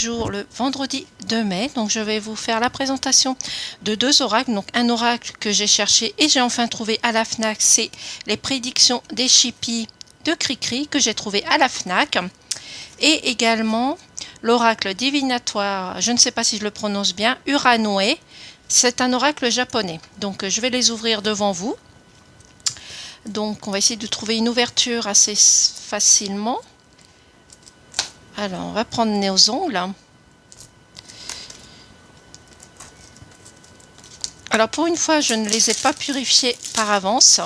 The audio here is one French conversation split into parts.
jour le vendredi 2 mai. Donc je vais vous faire la présentation de deux oracles. Donc un oracle que j'ai cherché et j'ai enfin trouvé à la FNAC, c'est les prédictions des chippies de Cricri que j'ai trouvé à la FNAC. Et également l'oracle divinatoire, je ne sais pas si je le prononce bien, Uranoe. C'est un oracle japonais. Donc je vais les ouvrir devant vous. Donc on va essayer de trouver une ouverture assez facilement. Alors on va prendre nos ongles. Alors pour une fois je ne les ai pas purifiés par avance.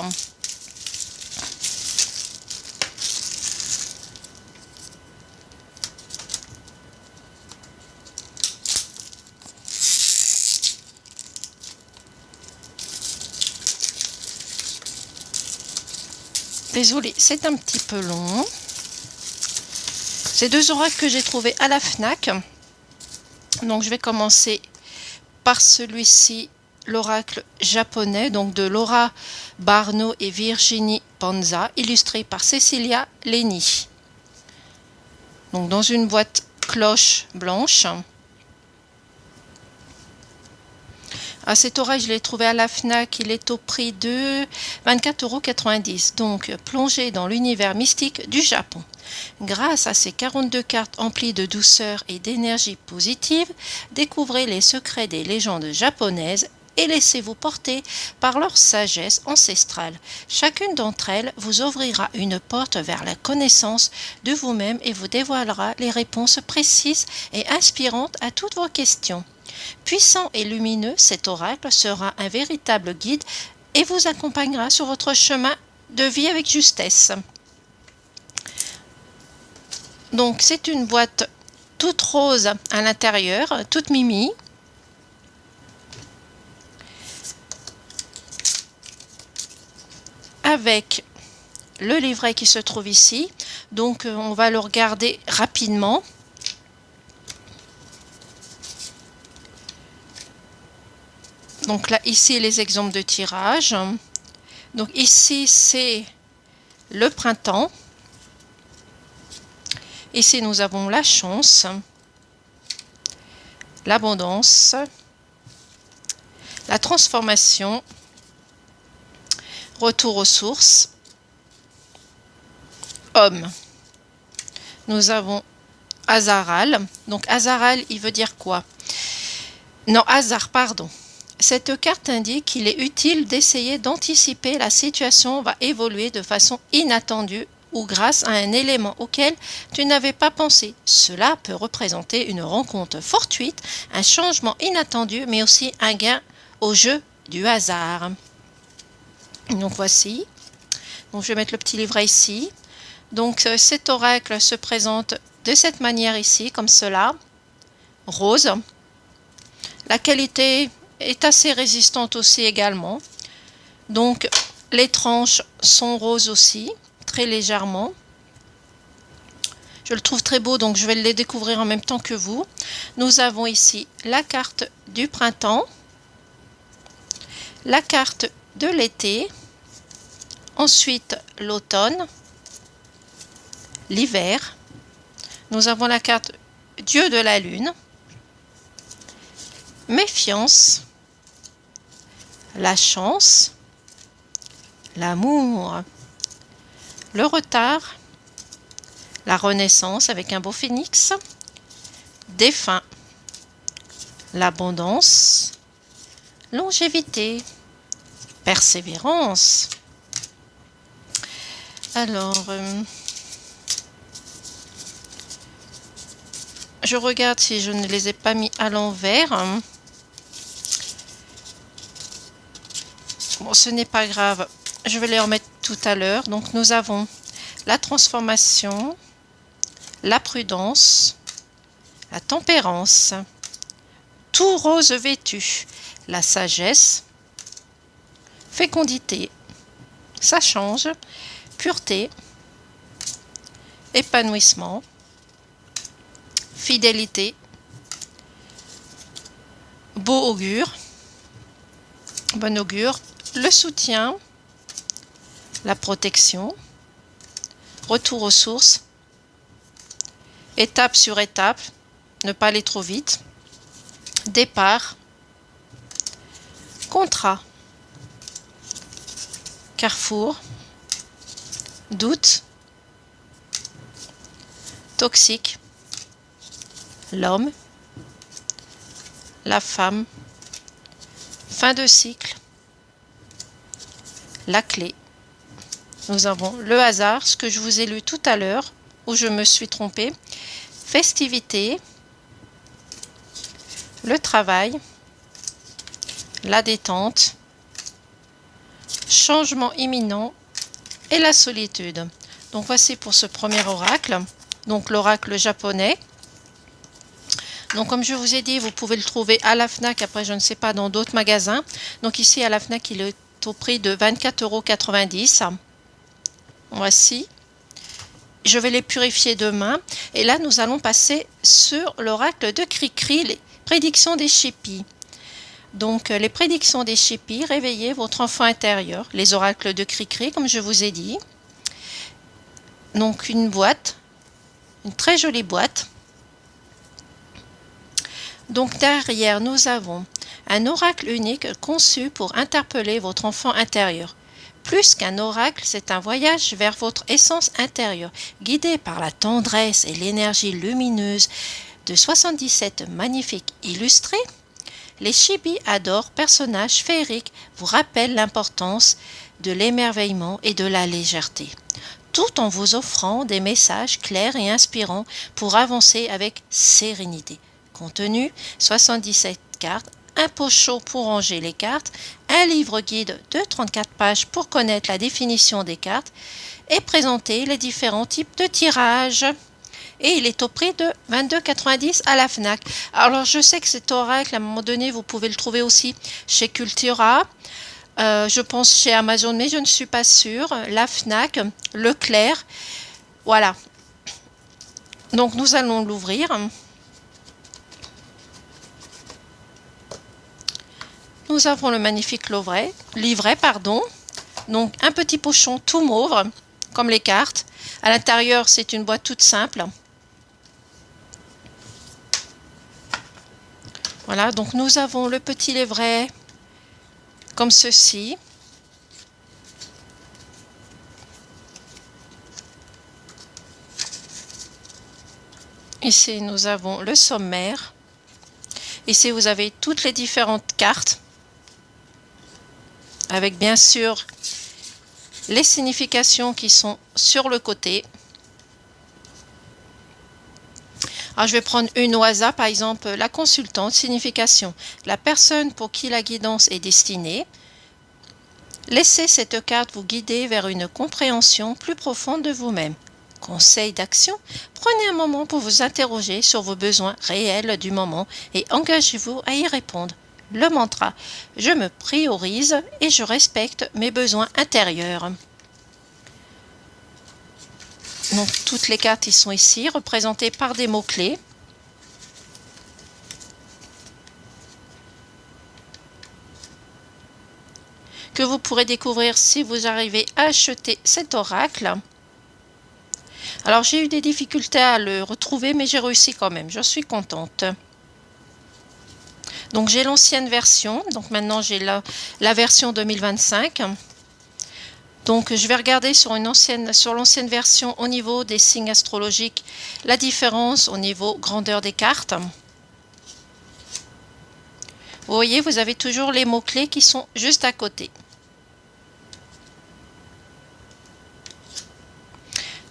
Désolée, c'est un petit peu long. Ces deux oracles que j'ai trouvés à la FNAC. Donc je vais commencer par celui-ci, l'oracle japonais, donc de Laura Barno et Virginie Panza, illustré par Cecilia Leni. Donc dans une boîte cloche blanche. Cet oracle, je l'ai trouvé à la FNAC, il est au prix de 24,90 €. Donc, plongez dans l'univers mystique du Japon. Grâce à ces 42 cartes emplies de douceur et d'énergie positive, découvrez les secrets des légendes japonaises et laissez-vous porter par leur sagesse ancestrale. Chacune d'entre elles vous ouvrira une porte vers la connaissance de vous-même et vous dévoilera les réponses précises et inspirantes à toutes vos questions. Puissant et lumineux, cet oracle sera un véritable guide et vous accompagnera sur votre chemin de vie avec justesse. Donc c'est une boîte toute rose à l'intérieur, toute mimi. Avec le livret qui se trouve ici. Donc on va le regarder rapidement. Donc là, ici, les exemples de tirage. Donc ici, c'est le printemps. Ici, nous avons la chance, l'abondance, la transformation, retour aux sources, homme. Nous avons Azaral. Donc Azaral, il veut dire quoi? Non, hasard, pardon. Cette carte indique qu'il est utile d'essayer d'anticiper la situation va évoluer de façon inattendue ou grâce à un élément auquel tu n'avais pas pensé. Cela peut représenter une rencontre fortuite, un changement inattendu, mais aussi un gain au jeu du hasard. Donc voici. Donc je vais mettre le petit livret ici. Donc cet oracle se présente de cette manière ici, comme cela, rose. La qualité est assez résistante aussi également. Donc les tranches sont roses aussi, très légèrement. Je le trouve très beau, donc je vais les découvrir en même temps que vous. Nous avons ici la carte du printemps, la carte de l'été, ensuite l'automne, l'hiver. Nous avons la carte Dieu de la lune, méfiance, la chance, l'amour, le retard, la renaissance avec un beau phénix, défunt, l'abondance, longévité, persévérance. Alors, je regarde si je ne les ai pas mis à l'envers. Bon, ce n'est pas grave, je vais les remettre tout à l'heure. Donc nous avons la transformation, la prudence, la tempérance, tout rose vêtu, la sagesse, fécondité, ça change, pureté, épanouissement, fidélité, beau augure, bon augure, le soutien, la protection, retour aux sources, étape sur étape, ne pas aller trop vite. Départ, contrat, carrefour, doute, toxique, l'homme, la femme, fin de cycle, la clé. Nous avons le hasard, ce que je vous ai lu tout à l'heure, où je me suis trompée, festivité, le travail, la détente, changement imminent et la solitude. Donc voici pour ce premier oracle, donc l'oracle japonais. Donc comme je vous ai dit, vous pouvez le trouver à la FNAC, après je ne sais pas dans d'autres magasins. Donc ici à la FNAC, il est au prix de 24,90 €. Voici. Je vais les purifier demain. Et là, nous allons passer sur l'oracle de Cricri, les prédictions des Chippies. Donc les prédictions des Chippies, réveillez votre enfant intérieur. Les oracles de Cricri, comme je vous ai dit. Donc une boîte, une très jolie boîte. Donc derrière, nous avons un oracle unique conçu pour interpeller votre enfant intérieur. Plus qu'un oracle, c'est un voyage vers votre essence intérieure, guidé par la tendresse et l'énergie lumineuse de 77 magnifiques illustrés. Les Chippies adorent personnages féeriques vous rappellent l'importance de l'émerveillement et de la légèreté, tout en vous offrant des messages clairs et inspirants pour avancer avec sérénité. Contenu 77 cartes, un pot chaud pour ranger les cartes, un livre guide de 34 pages pour connaître la définition des cartes et présenter les différents types de tirages. Et il est au prix de 22,90 € à la FNAC. Alors je sais que cet oracle, à un moment donné, vous pouvez le trouver aussi chez Cultura, je pense chez Amazon, mais je ne suis pas sûre, la FNAC, Leclerc, voilà. Donc nous allons l'ouvrir. Nous avons le magnifique livret, donc un petit pochon tout mauve, comme les cartes. À l'intérieur, c'est une boîte toute simple. Voilà, donc nous avons le petit livret comme ceci. Ici, nous avons le sommaire. Ici, vous avez toutes les différentes cartes, avec bien sûr les significations qui sont sur le côté. Alors, je vais prendre une au hasard, par exemple, la consultante, signification, la personne pour qui la guidance est destinée. Laissez cette carte vous guider vers une compréhension plus profonde de vous-même. Conseil d'action, prenez un moment pour vous interroger sur vos besoins réels du moment et engagez-vous à y répondre. Le mantra, je me priorise et je respecte mes besoins intérieurs. Donc toutes les cartes, ils sont ici, représentées par des mots-clés. Que vous pourrez découvrir si vous arrivez à acheter cet oracle. Alors j'ai eu des difficultés à le retrouver, mais j'ai réussi quand même, je suis contente. Donc j'ai l'ancienne version, donc maintenant j'ai la version 2025. Donc je vais regarder sur l'ancienne version au niveau des signes astrologiques, la différence au niveau grandeur des cartes. Vous voyez, vous avez toujours les mots-clés qui sont juste à côté.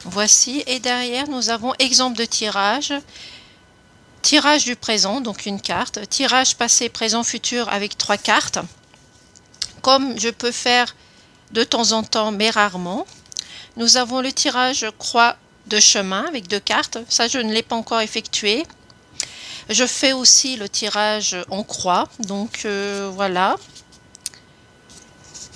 Voici, et derrière nous avons exemple de tirage. Tirage du présent, donc une carte. Tirage passé, présent, futur avec 3 cartes. Comme je peux faire de temps en temps, mais rarement. Nous avons le tirage croix de chemin avec 2 cartes. Ça, je ne l'ai pas encore effectué. Je fais aussi le tirage en croix. Donc voilà.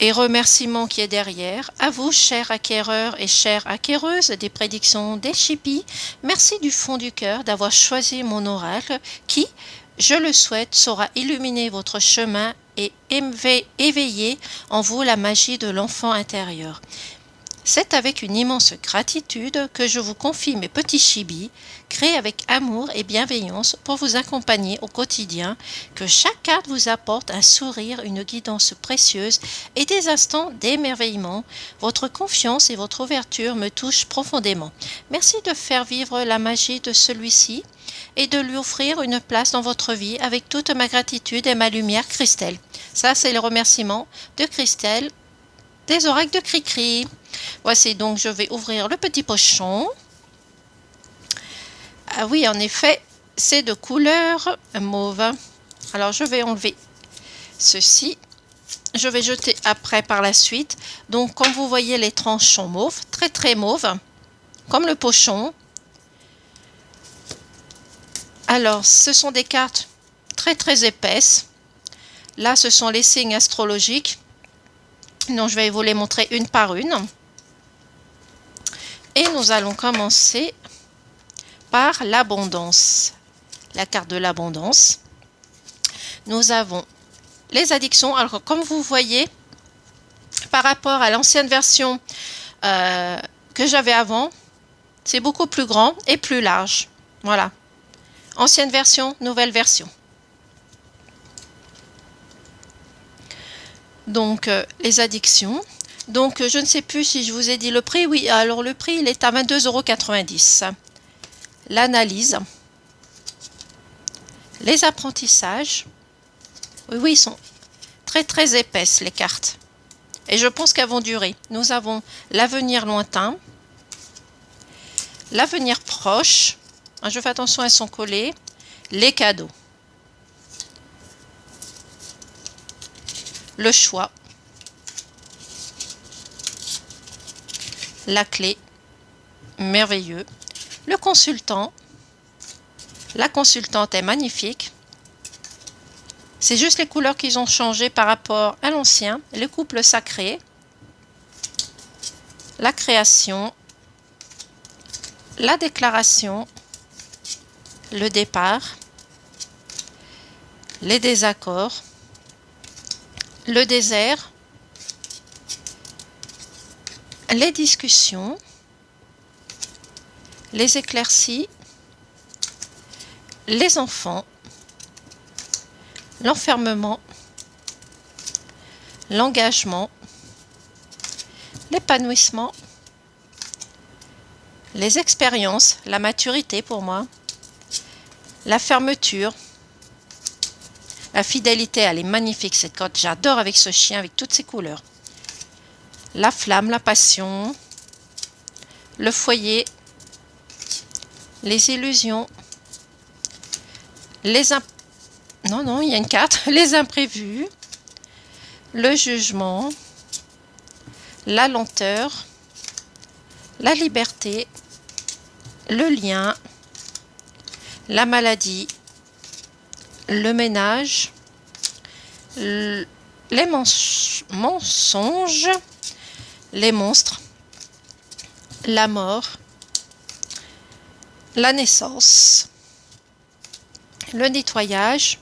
Et remerciement qui est derrière. À vous, chers acquéreurs et chères acquéreuses des prédictions des Chippies, merci du fond du cœur d'avoir choisi mon oracle qui, je le souhaite, saura illuminer votre chemin et éveiller en vous la magie de l'enfant intérieur. C'est avec une immense gratitude que je vous confie mes petits chibis, créés avec amour et bienveillance pour vous accompagner au quotidien, que chaque carte vous apporte un sourire, une guidance précieuse et des instants d'émerveillement. Votre confiance et votre ouverture me touchent profondément. Merci de faire vivre la magie de celui-ci et de lui offrir une place dans votre vie avec toute ma gratitude et ma lumière, Christelle. Ça, c'est le remerciement de Christelle des oracles de Cricri. Voici donc, je vais ouvrir le petit pochon. Ah oui, en effet, c'est de couleur mauve. Alors, je vais enlever ceci. Je vais jeter après par la suite. Donc, comme vous voyez, les tranches sont mauves, très très mauves, comme le pochon. Alors, ce sont des cartes très très épaisses. Là, ce sont les signes astrologiques. Donc, je vais vous les montrer une par une. Et nous allons commencer par l'abondance. La carte de l'abondance. Nous avons les addictions. Alors, comme vous voyez, par rapport à l'ancienne version que j'avais avant, c'est beaucoup plus grand et plus large. Voilà. Ancienne version, nouvelle version. Donc, les addictions. Donc, je ne sais plus si je vous ai dit le prix. Oui, alors le prix, il est à 22,90 €. L'analyse. Les apprentissages. Oui, oui, ils sont très, très épaisses, les cartes. Et je pense qu'elles vont durer. Nous avons l'avenir lointain. L'avenir proche. Je fais attention, elles sont collées. Les cadeaux. Le choix. La clé. Merveilleux. Le consultant. La consultante est magnifique. C'est juste les couleurs qu'ils ont changé par rapport à l'ancien. Le couple sacré. La création. La déclaration. Le départ. Les désaccords. Le désert. Les discussions. Les éclaircies. Les enfants. L'enfermement. L'engagement. L'épanouissement. Les expériences. La maturité pour moi. La fermeture. La fidélité, elle est magnifique cette carte. J'adore avec ce chien, avec toutes ses couleurs. La flamme, la passion. Le foyer. Les illusions. Non, il y a une carte. Les imprévus. Le jugement. La lenteur. La liberté. Le lien. La maladie. Le ménage. Les mensonges. Les monstres. La mort. La naissance. Le nettoyage.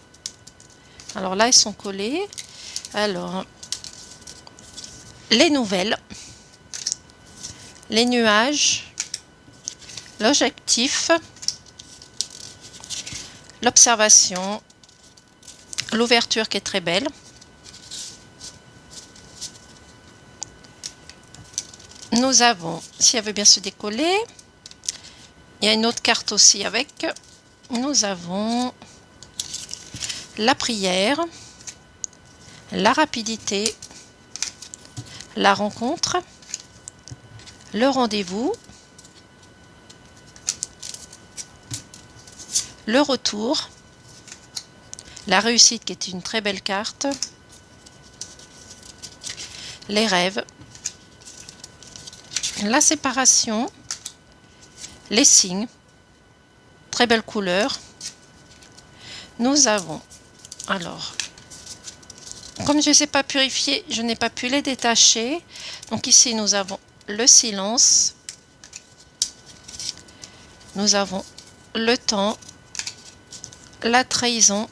Alors là, ils sont collés. Alors, les nouvelles. Les nuages. L'objectif. L'observation. L'ouverture qui est très belle. Nous avons, si elle veut bien se décoller, il y a une autre carte aussi avec. Nous avons la prière, la rapidité, la rencontre, le rendez-vous, le retour, la réussite qui est une très belle carte, les rêves, la séparation, les signes, très belle couleur. Nous avons, alors, comme je ne les ai pas purifiés, je n'ai pas pu les détacher. Donc ici, nous avons le silence. Nous avons le temps, la trahison,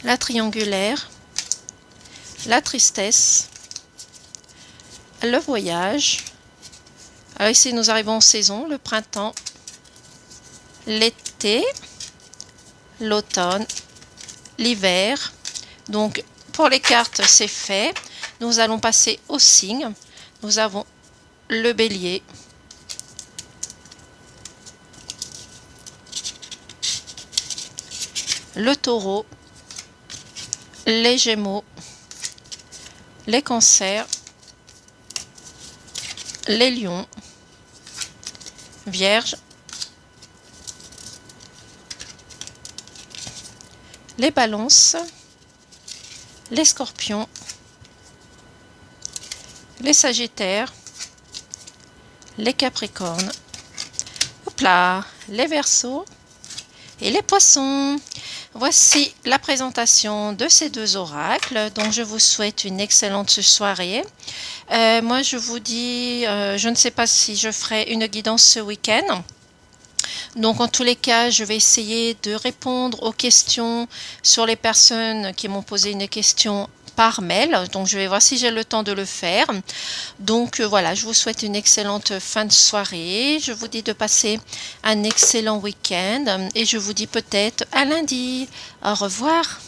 la triangulaire, la tristesse, le voyage. Alors ici, nous arrivons en saison, le printemps, l'été, l'automne, l'hiver. Donc, pour les cartes, c'est fait. Nous allons passer aux signes. Nous avons le bélier, le taureau, les gémeaux, les cancers, les lions, vierge, les balances, les scorpions, les sagittaires, les capricornes, hop là, les verseaux et les poissons. Voici la présentation de ces deux oracles. Donc je vous souhaite une excellente soirée. Moi je vous dis, je ne sais pas si je ferai une guidance ce week-end. Donc en tous les cas, je vais essayer de répondre aux questions sur les personnes qui m'ont posé une question par mail. Donc je vais voir si j'ai le temps de le faire. Donc voilà, je vous souhaite une excellente fin de soirée. Je vous dis de passer un excellent week-end et je vous dis peut-être à lundi. Au revoir.